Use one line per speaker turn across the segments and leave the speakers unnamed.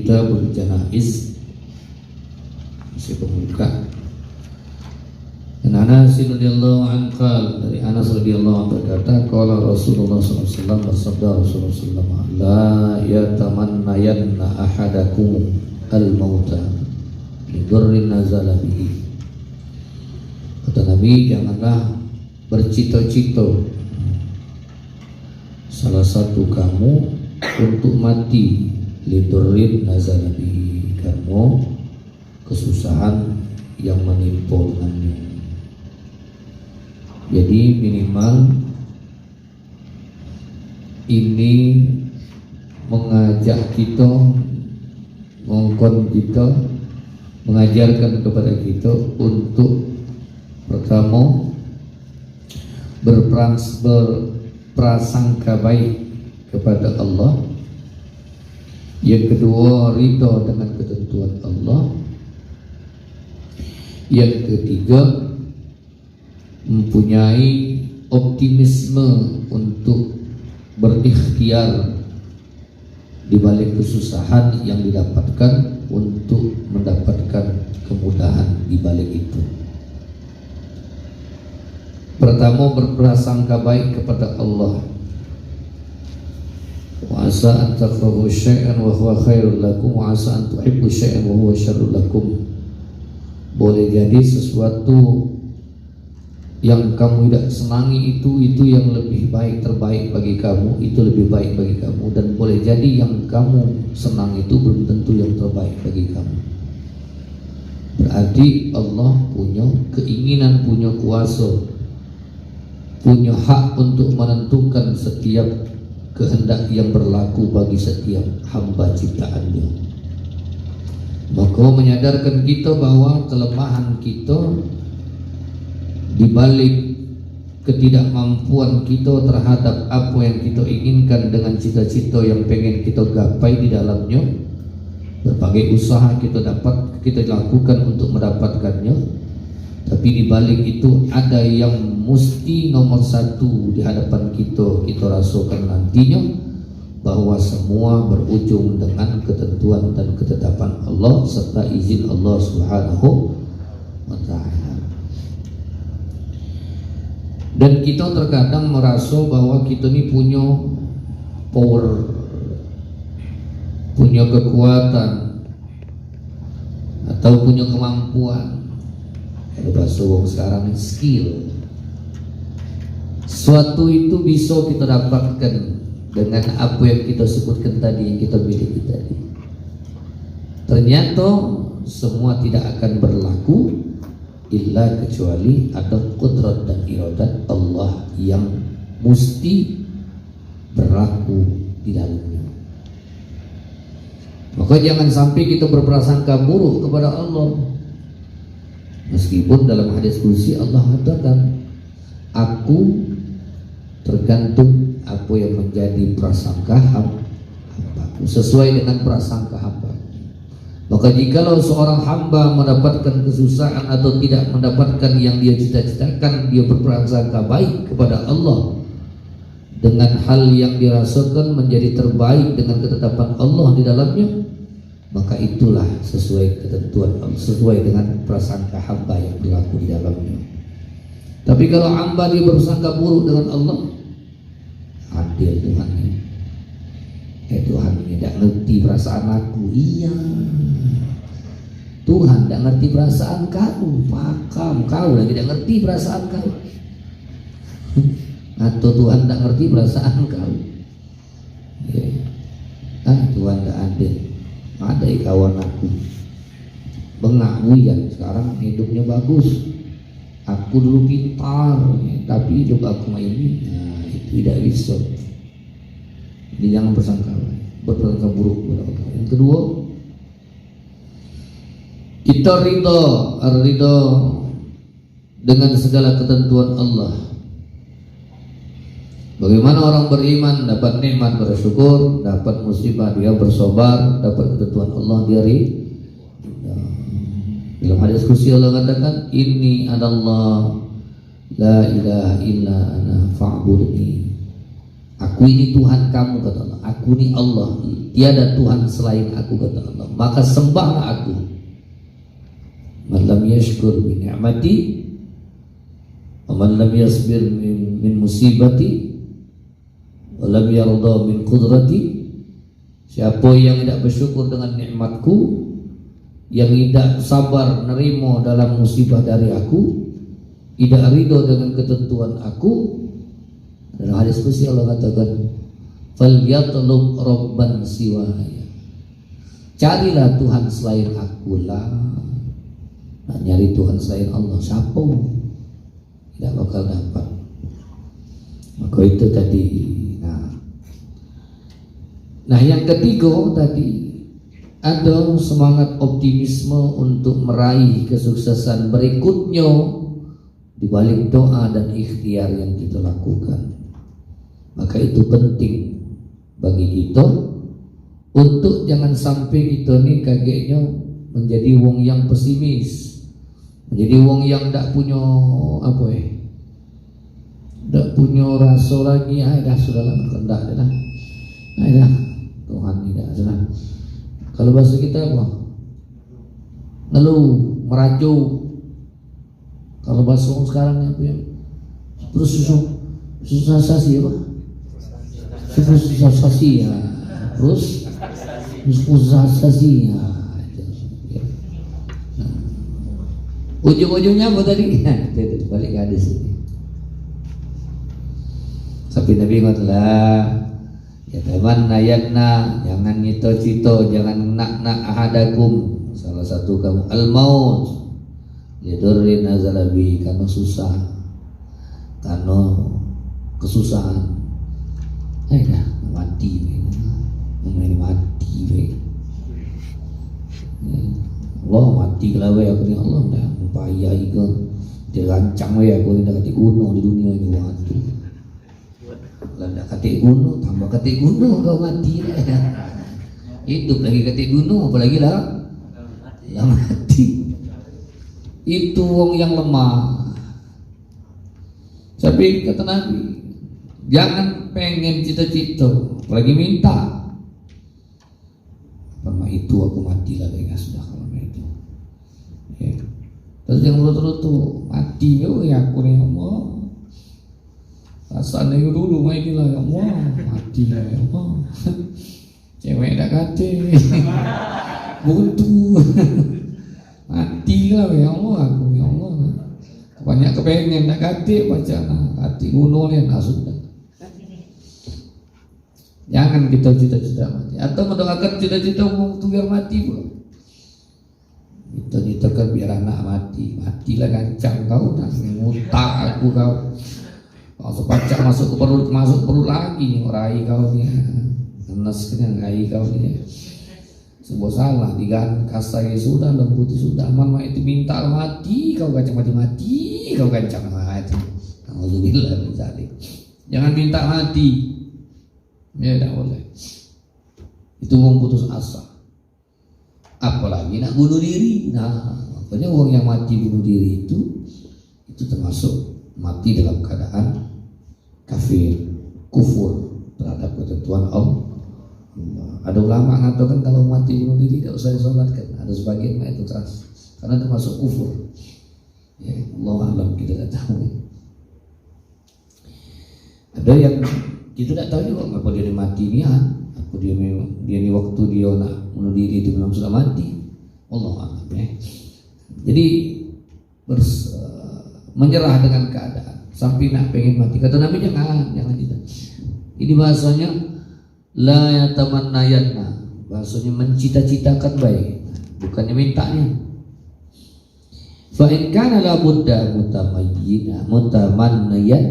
Kitabul Janaiz, masih pembuka. Dan Anas radhiyallahu anhu dari Anas radhiyallahu anhu berkata, qala Rasulullah sallallahu alaihi wasallam, bersabda Rasulullah sallallahu alaihi wasallam, la yatamannayanna ahadakum al-mauta li dhurrin nazala bihi. Kata Nabi, janganlah bercita-cita salah satu kamu untuk mati li dhurrin nazala bihi, karena kesusahan yang menimpa dengannya. Jadi minimal ini mengajak kita, mengkon kita, mengajarkan kepada kita untuk pertama berprasangka baik kepada Allah, yang kedua ridha dengan ketentuan Allah, yang ketiga mempunyai optimisme untuk berikhtiar di balik kesusahan yang didapatkan untuk mendapatkan kemudahan di balik itu. Pertama, berprasangka baik kepada Allah. Wa asa an takrahu syai'an wa huwa khairul lakum wa asa an tuhibbu syai'an wa huwa syarrul lakum. Boleh jadi sesuatu yang kamu tidak senangi itu yang lebih baik, terbaik bagi kamu, itu lebih baik bagi kamu. Dan boleh jadi yang kamu senang itu belum tentu yang terbaik bagi kamu. Berarti Allah punya keinginan, punya kuasa, punya hak untuk menentukan setiap kehendak yang berlaku bagi setiap hamba ciptaannya. Maka menyadarkan kita bahwa kelemahan kita di balik ketidakmampuan kita terhadap apa yang kita inginkan dengan cita-cita yang pengen kita gapai di dalamnya, berbagai usaha kita lakukan untuk mendapatkannya, tapi di balik itu ada yang mesti nomor satu di hadapan kita rasakan nantinya, bahwa semua berujung dengan ketentuan dan ketetapan Allah serta izin Allah Subhanahu wa ta'ala. Dan kita terkadang merasa bahwa kita ini punya power, punya kekuatan, atau punya kemampuan. Kalau bahasa orang sekarang skill. Suatu itu bisa kita dapatkan dengan apa yang kita sebutkan tadi, yang kita miliki tadi. Ternyata semua tidak akan berlaku illa kecuali ada qudrat dan iradat Allah yang mesti berlaku di dalamnya. Maka jangan sampai kita berprasangka buruk kepada Allah. Meskipun dalam hadis qudsi Allah katakan, aku tergantung apa yang menjadi prasangka hambaku, sesuai dengan prasangka hamba. Maka jikalau seorang hamba mendapatkan kesusahan atau tidak mendapatkan yang dia cita-citakan, dia berprasangka baik kepada Allah dengan hal yang dirasakan menjadi terbaik dengan ketetapan Allah di dalamnya, maka itulah sesuai ketentuan Allah, sesuai dengan prasangka hamba yang berlaku di dalamnya. Tapi kalau hamba dia berprasangka buruk dengan Allah, adil Tuhan ini. Tuhan ini tidak ngerti perasaan aku. Iya, Tuhan tidak ngerti perasaan kamu. Pakam kau lagi tidak ngerti perasaan kau. Atau Tuhan tidak ngerti perasaan kau. Tuhan tidak adil. Ada kawan aku bengak buyan, sekarang hidupnya bagus. Aku dulu pintar, tapi hidup aku ini itu tidak bisa. Jadi jangan berprasangka buruk kepada Allah. Yang kedua, kita ridha dengan segala ketentuan Allah. Bagaimana orang beriman dapat nikmat bersyukur, dapat musibah dia bersabar, dapat ketentuan Allah dia ridha. Dalam hadis qudsi Allah katakan, inni adallah la ilaha illa ana fa'budni. Aku ini Tuhan kamu, kata Allah. Aku ini Allah, tiada Tuhan selain aku, kata Allah. Maka sembahlah aku. Man lam yashkur bi ni'mati wa man lam yasbir min musibati wa lam yarda min qudrati. Siapa yang tidak bersyukur dengan nikmatku, yang tidak sabar nerimo dalam musibah dari aku, tidak ridho dengan ketentuan aku. Dalam hadis qudsi Allah katakan, falyatlub rabban siwaya. Carilah Tuhan selain aku lah. Nah, nyari Tuhan selain Allah siapa? Tidak bakal dapat. Maka itu tadi. Nah, yang ketiga tadi, ada semangat optimisme untuk meraih kesuksesan berikutnya di balik doa dan ikhtiar yang kita lakukan. Maka itu penting bagi kita untuk jangan sampai kita ni kagetnya menjadi wong yang pesimis, menjadi wong yang tak punya tak punya rasa lagi. Dah sudahlah, kendak dah. Dah Tuhan tidak sudah. Kalau bahasa kita apa? Ngeluh, merajuk. Kalau bahasa orang sekarang apa ya? Terus susah sasi apa? Susah sasi ya. Terus susah sasi ya. Ujung-ujungnya apa tadi? Itu balik ke hadis ini. Sampai Nabi ngatalah, ya teman nayatna, jangan cito-cito, jangan nak ahadakum, salah satu kamu al-maut yadurrin nazalabi, karena susah, karena kesusahan. Dah mati, main mati. Allah mati kalau aku ni Allah dah payah ke, dia rancang aku ni dah kati gunung di dunia ini waktu. Landa katik gunung, tambah katik gunung kau mati dah. Hidup lagi katik gunung, apalagi lah mati. Itu wong yang lemah. Tapi kata Nabi, jangan pengen cita-cita, apalagi minta. Karena itu aku mati lah, sudah kalau itu. Ya. Terus yang terus mati ya aku ni Allah. Rasanya dulu main lah ya Allah, mati lah ya Allah. Cewek dah kata buntu, mati lah ya Allah, aku ya Allah. Banyak kepengen dah kata baca hati gunung ni sudah. Jangan kita cita-cita mati, atau mendoakan cita-cita untuk biar mati pun. Kita kan biar anak matilah gancang kau, nak ngutak aku kau. Kalau sepacak masuk perut lagi rai kau ni, nenas kena rai kau ni. Sebuah salah digan kasai sudah, lembuti sudah, mama itu minta mati, kau gancang mati, kau gancang mati. Alhamdulillah misalnya. Jangan minta mati, ya tak boleh. Itu orang putus asa. Apalagi nak bunuh diri. Nah, makanya orang yang mati bunuh diri itu termasuk mati dalam keadaan kafir, kufur terhadap ketentuan Allah. Ada ulama mengatakan kalau mati bunuh diri tidak usah disolatkan. Ada sebagian itu keras karena termasuk kufur. Ya, Allah alam, kita tidak tahu. Ada yang kita tidak tahu juga apa dia mati ni, apa dia ni waktu dia nak bunuh diri itu memang sudah mati. Allah alam ya. Jadi menyerah dengan keadaan sampai nak pengen mati. Kata Nabi jangan tidak. Ini bahasanya la yatamannayatna, bahasanya mencita-citakan baik, bukannya mintanya. Fa in kana la budda mutamanniyan,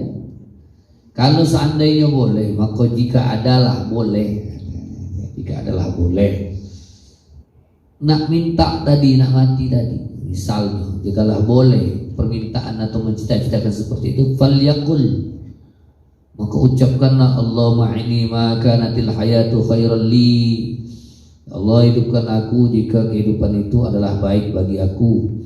kalau seandainya boleh, maka jika adalah boleh nak minta tadi, nak mati tadi, misalnya jikalau boleh permintaan atau mencita-citakan seperti itu, falyaqul, maka ucapkanlah Allahumma inni ma kanatil hayatu khairan li, Allah hidupkan aku jika kehidupan itu adalah baik bagi aku,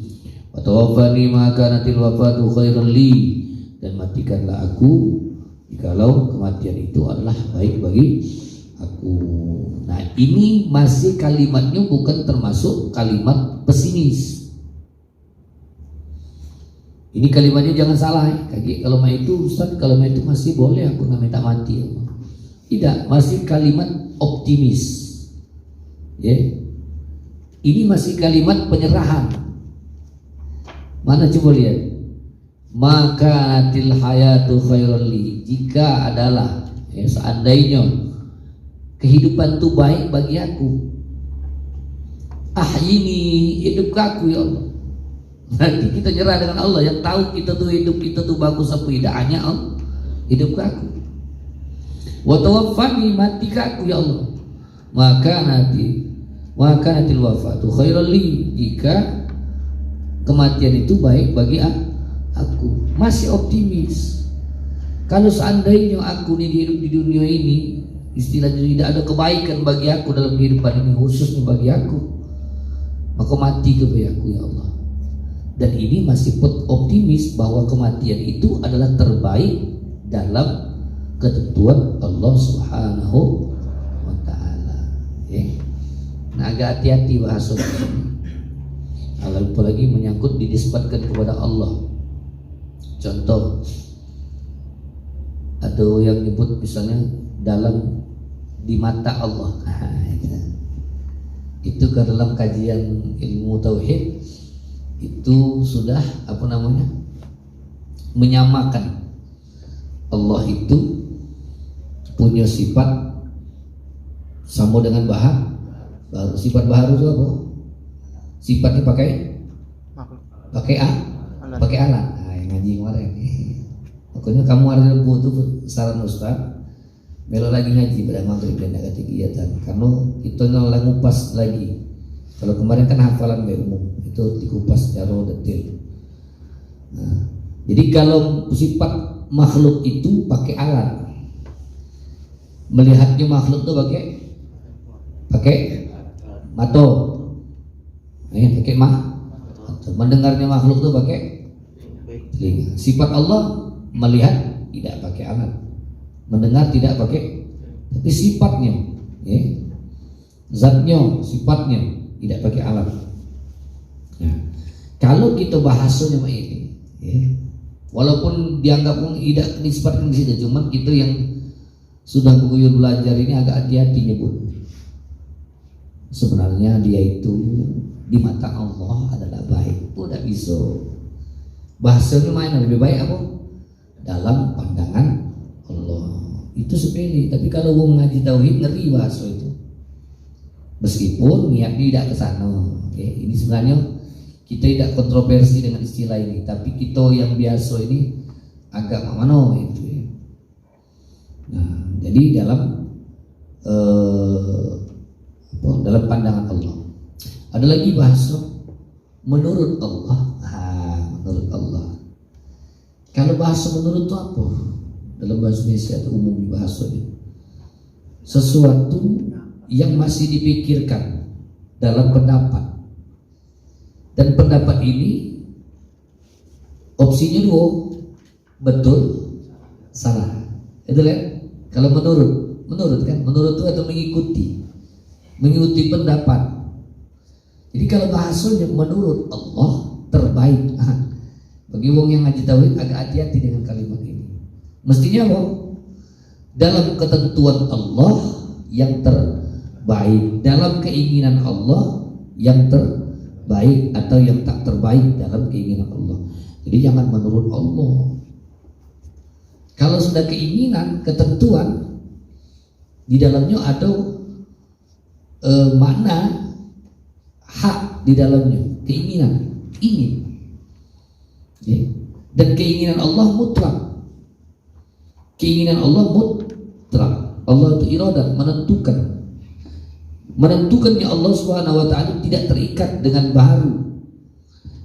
wa tawaffani ma kanatil wafatu khairan li, dan matikanlah aku jikalau kematian itu adalah baik bagi aku. Nah, ini masih kalimatnya bukan termasuk kalimat pesimis. Ini kalimatnya jangan salah ya. Kalau itu Ustaz, kalau itu masih boleh aku nggak minta mati. Tidak, masih kalimat optimis. Ya. Ini masih kalimat penyerahan. Mana coba lihat. Maka til hayatu khairul li. Jika adalah ya, seandainya kehidupan itu baik bagi aku, ahyini, hidup aku ya Allah. Nanti kita nyerah dengan Allah yang tahu kita tuh hidup kita tuh bagus apa tidak, hanya Allah. Hidup aku. Wa tawaffani, mati aku ya Allah. Maka natil wafatu khairul li. Jika kematian itu baik bagi aku, masih optimis. Kalau seandainya aku nih hidup di dunia ini, istilahnya tidak ada kebaikan bagi aku dalam kehidupan ini, khususnya bagi aku, maka mati kepada aku ya Allah. Dan ini masih optimis bahwa kematian itu adalah terbaik dalam ketentuan Allah Subhanahu wa Ta'ala. Ya. Nah, agak hati-hati bahasa ini. Apalagi menyangkut dinisbatkan kepada Allah. Contoh, ada yang nyebut misalnya dalam di mata Allah. Itu ke dalam kajian ilmu tauhid itu sudah menyamakan Allah itu punya sifat sama dengan baharu. Sifat baharu itu apa? Sifatnya pakai alat. Nah, yang ngaji kemarin. Pokoknya kamu ada itu saran Ustaz. Melo lagi ngaji pada maghrib dan ada kegiatan. Karena itu nolak ngupas lagi. Kalau kemarin kan hafalan umum, itu dikupas secara detail. Nah, jadi kalau sifat makhluk itu pakai alat, melihatnya makhluk itu pakai mata, pakai mendengarnya makhluk itu pakai telinga. Sifat Allah melihat tidak pakai alat, mendengar tidak pakai, tapi sifatnya, zatnya, sifatnya tidak pakai alat. Nah, kalau kita bahasanya ini, walaupun dianggap pun tidak disebutkan di situ, cuman kita yang sudah mengguyur belajar ini agak hati-hati nyebut. Sebenarnya dia itu di mata Allah adalah baik. Udah bisa. Bahasanya mana lebih baik apa? Dalam pandangan Allah. Itu sepele. Tapi kalau mau ngaji tauhid ngeri bahasa itu. Meskipun niatnya tidak ke sana. Ini sebenarnya kita tidak kontroversi dengan istilah ini, tapi kita yang biasa ini agak mana itu. Nah, jadi dalam pandangan Allah. Ada lagi bahasa menurut Allah. Menurut Allah. Kalau bahasa menurut itu apa? Dalam bahasa Indonesia atau umum di bahasa ini, sesuatu yang masih dipikirkan dalam pendapat, dan pendapat ini opsinya dua, betul, salah. Itu kan? Kalau menurut kan, menurut itu atau mengikuti pendapat. Jadi kalau bahasanya menurut Allah terbaik. Bagi wong yang ngaji tauhid agak hati-hati dengan kalimat ini. Mestinya apa? Dalam ketentuan Allah yang terbaik, dalam keinginan Allah yang terbaik, atau yang tak terbaik dalam keinginan Allah. Jadi jangan menurut Allah. Kalau sudah keinginan, ketentuan, di dalamnya ada makna hak di dalamnya, keinginan, ingin. Dan keinginan Allah mutlak. Keinginan Allah mutlak. Allah itu iradah, menentukannya Allah Subhanahu wa ta'ala tidak terikat dengan baharu.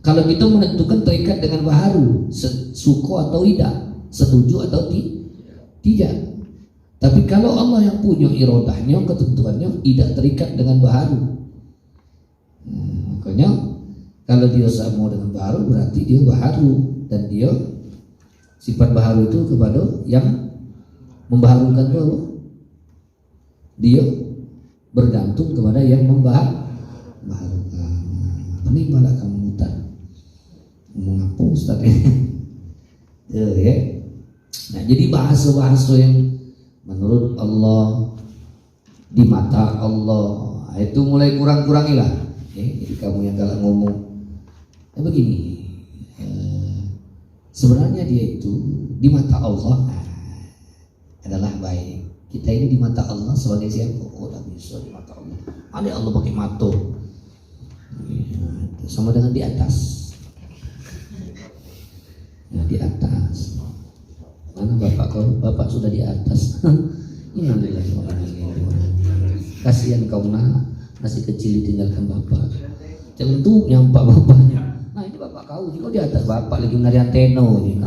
Kalau kita menentukan terikat dengan baharu, suka atau tidak, setuju atau tidak. Tapi kalau Allah yang punya iradahnya, ketentuannya tidak terikat dengan baharu. Makanya kalau dia sama dengan baharu, berarti dia baharu, dan dia sifat baharu itu kepada yang Membaharukan itu apa? Dia bergantung kepada yang membaharukan. Ini malah kamu hutan ngomong apa Ustaz ya. Nah, jadi bahasa-bahasa yang menurut Allah, di mata Allah, itu mulai kurang-kurangilah. Jadi kamu yang galak ngomong, begini, sebenarnya dia itu di mata Allah adalah baik. Kita ini di mata Allah sebagai siapa? Oh, tak bisa di mata Allah. Ada Allah pakai mata, sama dengan di atas. Nah, di atas. Mana bapak kau? Bapak sudah di atas. Innalillahi wa inna ilaihi raji'un. Kasihan kau nak, masih kecil ditinggalkan bapak. Celentuknya pak bapaknya. Nah, ini bapak kau juga di atas, bapak lagi nari anteno ini.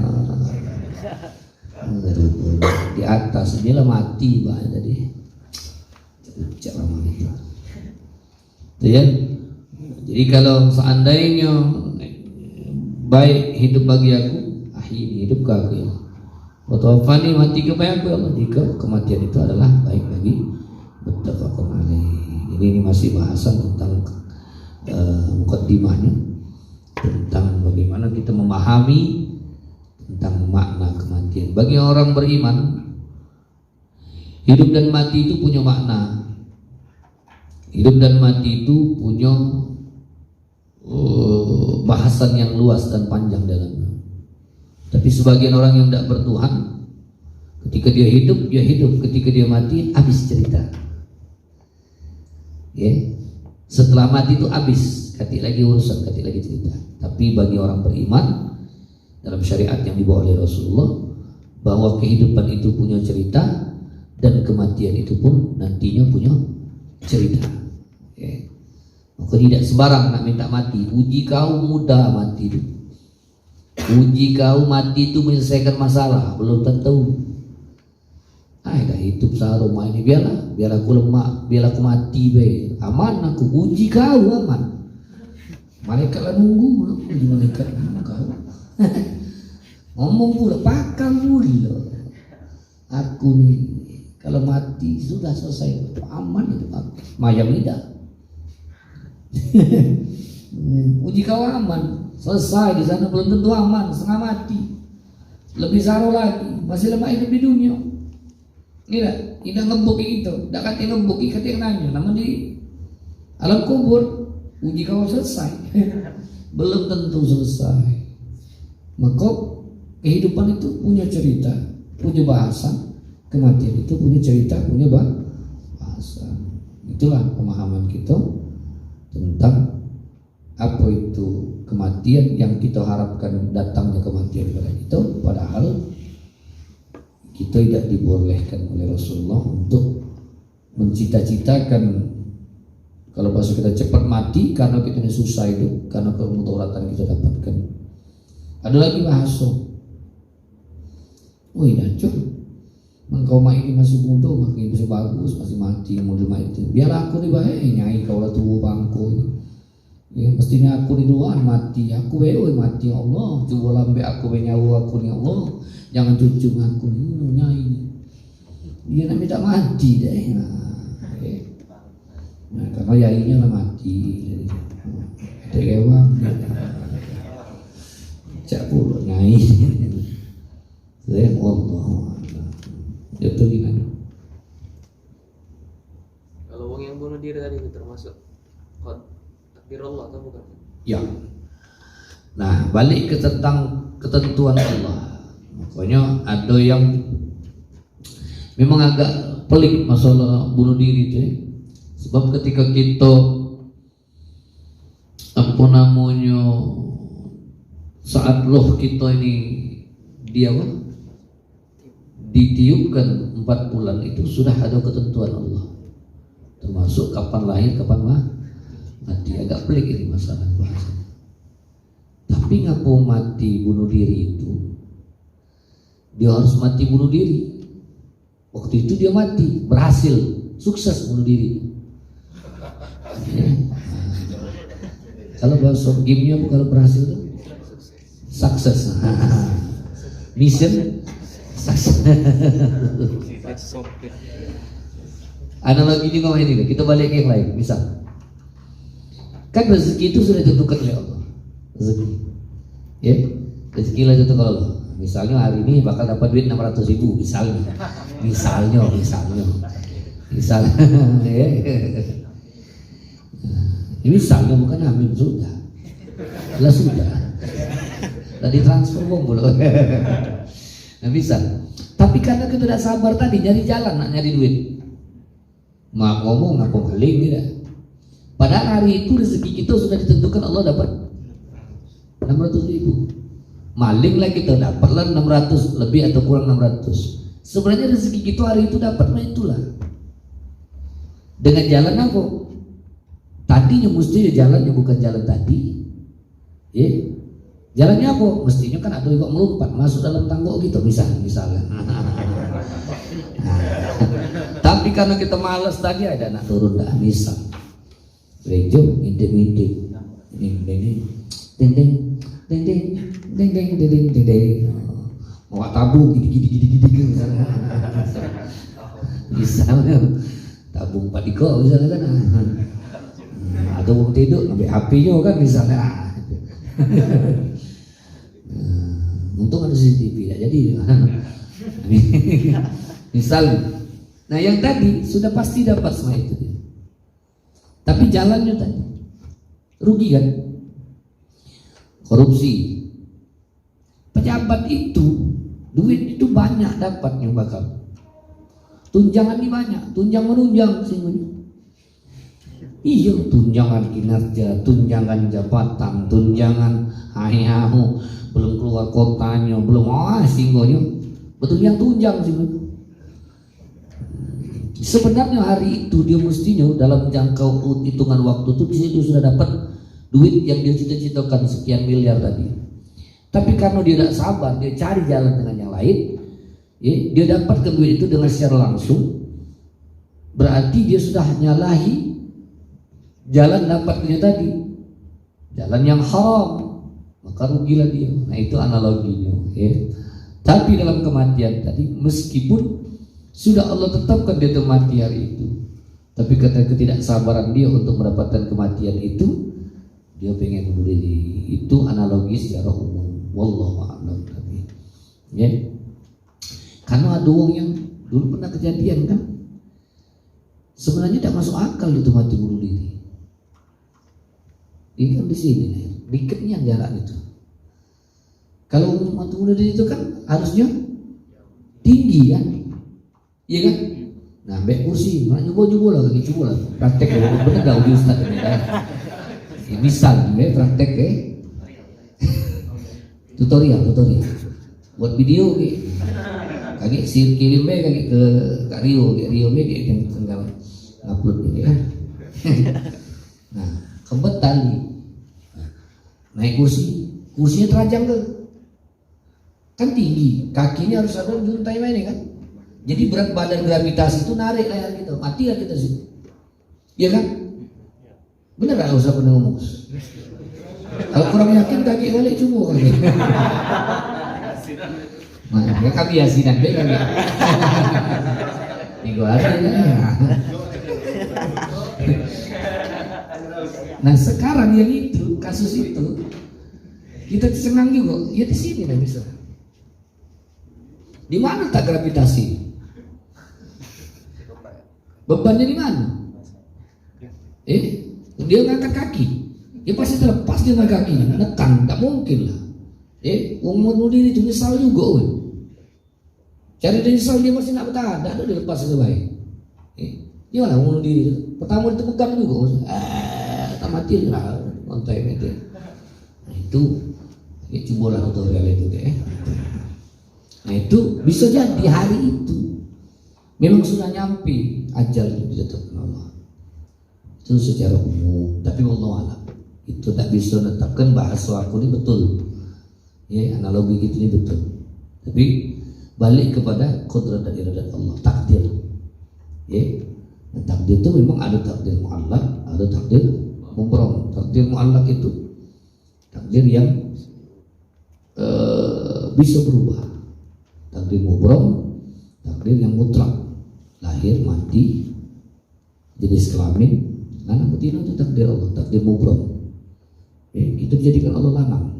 Di atas dia lah mati bah tadi. Ucap ramai itu. Ya. Jadi kalau seandainya baik hidup bagi aku, akhir hidup ke aku ya. Watawafani, mati kepada aku ya Allah. Jika kematian itu adalah baik bagi muttafaqun alaih. Jadi ini masih bahasan tentang mukaddimahnya, tentang bagaimana kita memahami tentang makna kematian. Bagi orang beriman, hidup dan mati itu punya makna. Hidup dan mati itu punya bahasan yang luas dan panjang dalamnya. Tapi sebagian orang yang tidak bertuhan, ketika dia hidup, ketika dia mati, habis cerita. Ya. Setelah mati itu habis, katik lagi urusan, katik lagi cerita. Tapi bagi orang beriman, dalam syariat yang dibawa oleh Rasulullah, bahwa kehidupan itu punya cerita dan kematian itu pun nantinya punya cerita. Ya. Maka tidak sembarang nak minta mati. Uji kau mudah mati itu. Uji kau mati itu menyelesaikan masalah, belum tentu. Dah hidup saruma ini biar aku lemah, biar aku mati be. Aman aku, uji kau aman. Malaikat lah nunggu, uji malaikat kau. Ngomong pula, pakam pula. Aku nih kalau mati sudah selesai, aman itu aku. Mayam tidak. Uji kau aman, selesai di sana, belum tentu aman, setengah mati. Lebih saru lagi, masih lemah hidup di dunia. Tidak ngebuk itu, tidak kata ngebuk, kata yang nanya. Namun di alam kubur, uji kau selesai. Belum tentu selesai. Maka kehidupan itu punya cerita, punya bahasa. Kematian itu punya cerita, punya bahasa. Itulah pemahaman kita tentang apa itu kematian yang kita harapkan datangnya kematian pada itu. Padahal kita tidak dibolehkan oleh Rasulullah untuk mencita-citakan kalau bahasa kita cepat mati karena kita ini susah hidup, karena kemudaratan kita dapatkan. Ada lagi bahasa, wih Dancuk, engkau ini masih muda, masih bagus, masih mati, mau lima itu. Biar aku nih baik, nyai kau lah tua bangku ini. Ya, mestinya aku di luar mati, aku mati ya Allah, coba lambe aku nyawa aku ya Allah, jangan cucu aku nyai. Dia nak minta mati deh. Nah, karena yainya lah mati, terlewat. Cak pula nyai. Saya Allah. Itu gimana?
Kalau orang yang bunuh diri tadi itu termasuk takdir Allah atau bukan?
Ya. Nah, balik ke tentang ketentuan Allah. Makanya ada yang memang agak pelik masalah bunuh diri itu. Sebab ketika kita saat roh kita ini ditiupkan 4 bulan itu sudah ada ketentuan Allah. Termasuk kapan lahir, kapan mati. Agak pelik ini masalah bahasa. Tapi ngapo mati bunuh diri itu? Dia harus mati bunuh diri. Waktu itu dia mati, berhasil, sukses bunuh diri. Ya. Kalau bahasa gamenya kalau berhasil tuh sukses. Mission Analogi juga ini, kita balik ke yang lain. Misal, kan rezeki itu sudah ditentukan oleh Allah. Rezeki, ya, rezeki lah itu kalau Allah. Misalnya hari ini bakal dapat duit 600.000, misalnya, ya. Ini misalnya bukan amin sudah, tadi transfer belum. Nah bisa. Tapi karena kita tidak sabar tadi nyari jalan nak nyari duit. Mau ngomong apa maling tidak. Padahal hari itu rezeki kita sudah ditentukan Allah dapat 600.000. Maling lah kita dapatlah 600 lebih atau kurang 600. Sebenarnya rezeki kita hari itu dapatnya itulah. Dengan jalan apa? Tadinya mestinya jalannya bukan jalan tadi. Ya. Jalannya apa? Mestinya kan ada juga melompat masuk dalam tangga gitu misalnya. Tapi karena kita malas tadi ada anak turun dah misal. Rejo ngintip ding mau tabung gidi misalnya. Misalnya tabung padiko misalnya kan. Atau mau tidur ambil HP-nya kan misalnya. Untung ada CCTV ya jadi. Misalnya, nah yang tadi sudah pasti dapat semua itu. Tapi jalannya tadi rugi kan? Korupsi. Pejabat itu duit itu banyak dapatnya bakal. Tunjangan ini banyak, tunjang menunjang semuanya. Iya, tunjangan kinerja, tunjangan jabatan, tunjangan hayahu, belum keluar kotanya, belum singgonya, betul yang tunjang sih. Sebenarnya hari itu dia mestinya dalam jangkau hitungan waktu itu di situ sudah dapat duit yang dia cita-citakan sekian miliar tadi. Tapi karena dia tidak sabar, dia cari jalan dengan yang lain, ya, dia dapatkan duit itu dengan secara langsung. Berarti dia sudah nyalahi jalan dapatnya tadi, jalan yang haram, maka rugilah dia. Nah itu analoginya. Ya. Tapi dalam kematian tadi, meskipun sudah Allah tetapkan dia mati hari itu, tapi karena ketidaksabaran dia untuk mendapatkan kematian itu, dia pengen bunuh diri. Itu analogi secara umum. Wallahu a'lam. Ya. Karena ada orang yang dulu pernah kejadian kan, sebenarnya tidak masuk akal itu mati bunuh diri. Ini kan di sini nih, dikitnya jarak itu. Kalau mati bunuh diri itu kan harusnya tinggi kan, iya kan? Nah, ambil kursi, mana nyoba lah, lagi coba lah, praktek bener gak uji ustaz ini kan? Ya, misal, praktek tutorial, buat video kaki si kirim kaki ke Kak Rio kayak yang tinggal upload gitu kan. Nah, kebet tali, naik kursinya teranjang kan tinggi, kakinya harus ada juntai ini kan. Jadi berat badan gravitasi itu narik leher kita, mati lah kita sih, iya kan? Bener gak usah pernah ngomong. Kalau kurang yakin kaki balik coba kali. Nah, kami yasinan deh kami. Minggu hari ya. Nah sekarang yang itu kasus itu kita senang juga. Ya di sini lah bisa. Di mana tak gravitasi? Bebannya di mana? Dia ngangkat kaki. Dia pasti terlepas dia ngangkat kakinya, nekan, tak mungkin lah. Bunuh diri itu nyesal juga. Cari dia nyesal dia masih nak bertahan, tak ada dia lepas itu baik. Gimana bunuh diri itu? Pertama itu pegang juga, tak mati lah, kontai media. Nah itu, coba lah tutorial itu deh. Nah itu bisa jadi hari itu memang sudah nyampe ajal ditetapkan Allah. Itu secara umum, tapi wallahu a'lam. Itu tak bisa menetapkan bahasa aku ini betul. Ya, analogi gitu ini betul. Tapi balik kepada kodrat dan iradat Allah, takdir. Ya, nah, takdir itu memang ada takdir mu'allaq, ada takdir mubram. Takdir mu'allaq itu takdir yang bisa berubah. takdir mubrom, takdir yang mutlak, lahir, mati, jenis kelamin, lanang betina itu takdir Allah, takdir mubrom. Kita dijadikan Allah lanang,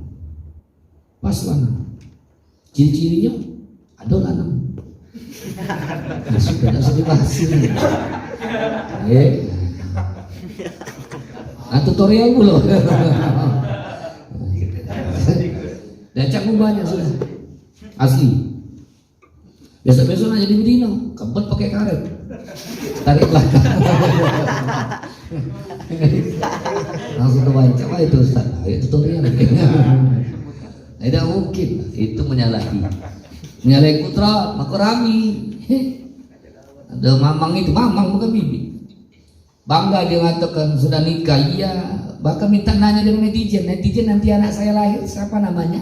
pas lanang, ciri-cirinya ada lanang. Sudah sedih bahas ini. Tutorial dulu. Dan cakmu banyak sudah asli. Besok-besok aja di Medina, kebet pakai karet, tarik belakang. Langsung kebaca, apa itu Ustaz? Ayo tutorial. Tidak mungkin, itu menyalahi putra, makorami. Ada mamang itu, mamang bukan bibi. Bangga dia mengatakan sudah nikah, iya. Bahkan minta nanya dengan netizen nanti anak saya lahir siapa namanya?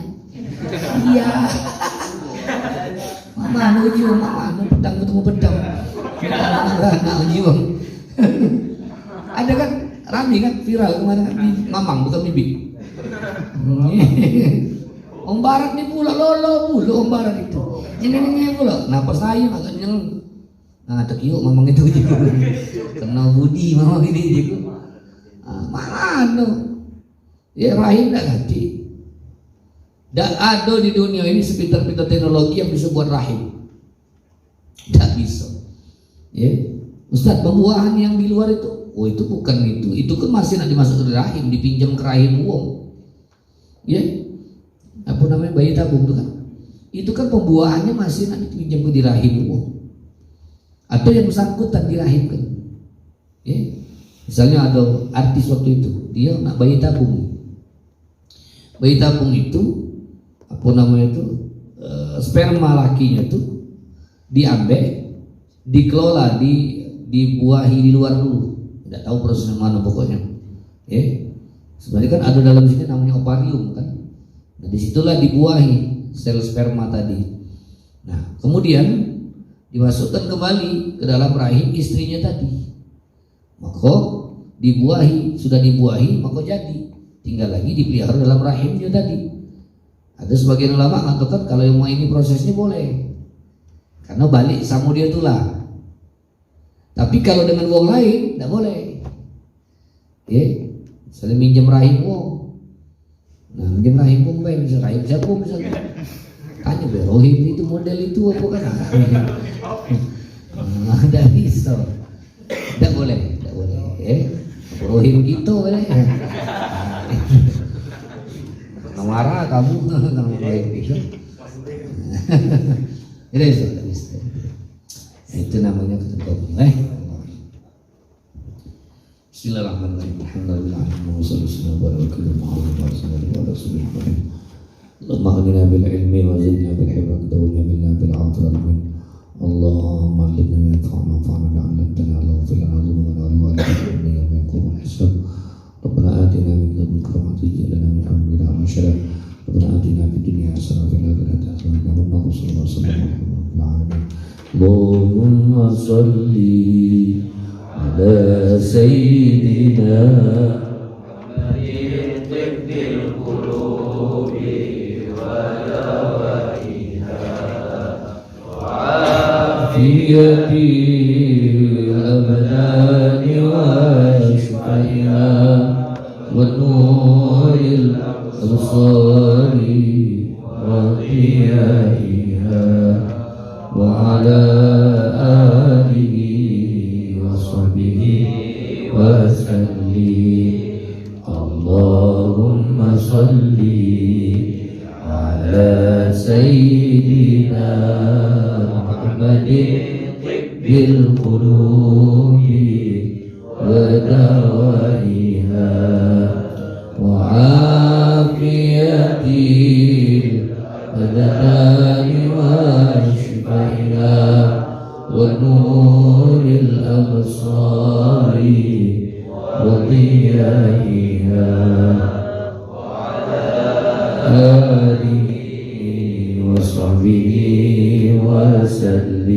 Iya. Mama anu jiwa, mama anu pedang ketemu pedang. Anak jiwa. Ada kan rame kan viral kemarin kan mamang bukan bibi. Om Barat nih pula lolo Om Barat itu. Ini pula. Nah persaing agak nyeng. Nah tak yuk mamang itu juga. Kena budi mamang ini juga. Mana anu? Ya rahim dah ganti. Tak ada di dunia ini sepintar-pintar teknologi yang bisa buat rahim. Tak bisa. Ya, Ustaz, pembuahan yang di luar itu, oh itu bukan itu. Itu kan masih nak dimasuk ke rahim, dipinjam ke rahim uang. Ya, apa namanya bayi tabung itu kan? Itu kan pembuahannya masih nak dipinjam ke di rahim uang. Atau yang bersangkutan di rahim kan? Ya, misalnya ada artis waktu itu, dia nak bayi tabung. Bayi tabung itu apa namanya itu sperma lakinya tuh diambil, dikelola, dibuahi di luar dulu. Tidak tahu prosesnya mana pokoknya. Sebenarnya kan ada dalam sini namanya ovarium kan. Nah disitulah dibuahi sel sperma tadi. Nah kemudian dimasukkan kembali ke dalam rahim istrinya tadi. Maka dibuahi, sudah dibuahi maka jadi. Tinggal lagi dipelihara dalam rahimnya tadi. Ada sebagian ulama mengatakan kalau yang mau ini prosesnya boleh, karena balik sama dia tulah. Tapi kalau dengan uang lain tidak boleh. Misalnya minjem rahim uang. Nah minjem rahim uang baik, misalnya rahim siapa misalnya. Tanya Rohim itu model itu apa kan? Tidak bisa. Tidak boleh. Rohim gitu kan? Marah kamu kalau baik itu. Tidak bisa. Itu namanya ketentuan. Bismillahirrahmanirrahim. Alhamdulillah. Allahumma hadina bil ilmi wa zidna bil hikmati wa ja'alna bil 'afwi. Allahumma 'allimna ma yanfa'una wanfa'na 'allamtana waghfir lana dhunubana wa walidayna yawma yaqumul hisab. ربنا آتنا من لدنك رحمة وهب لنا من أمرنا رشدا ربنا آتنا في الدنيا حسنة وفي الآخرة حسنة وقنا عذاب النار اللهم صل على سيدنا محمد طب القلوب ودوائها وعافية الأبدان وشفائها ونور الأبصار وضيائها وعلى آله وصحبه وسلم اللهم صل على سيدنا محمد طب القلوب ودوائها وعافية الأبدان وشفائها ونور الأبصار وضيائها وعلى آله وصحبه وسلم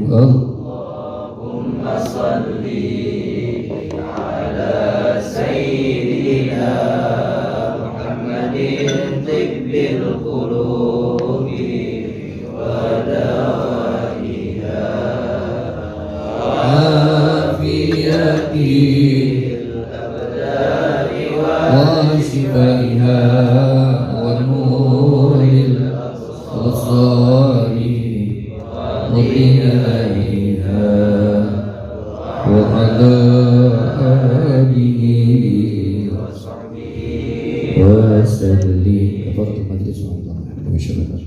اللهم صل على سيدنا محمد طب القلوب وشفائها ونور الأبصار وضيائها وعلى آله وصحبه وسلم.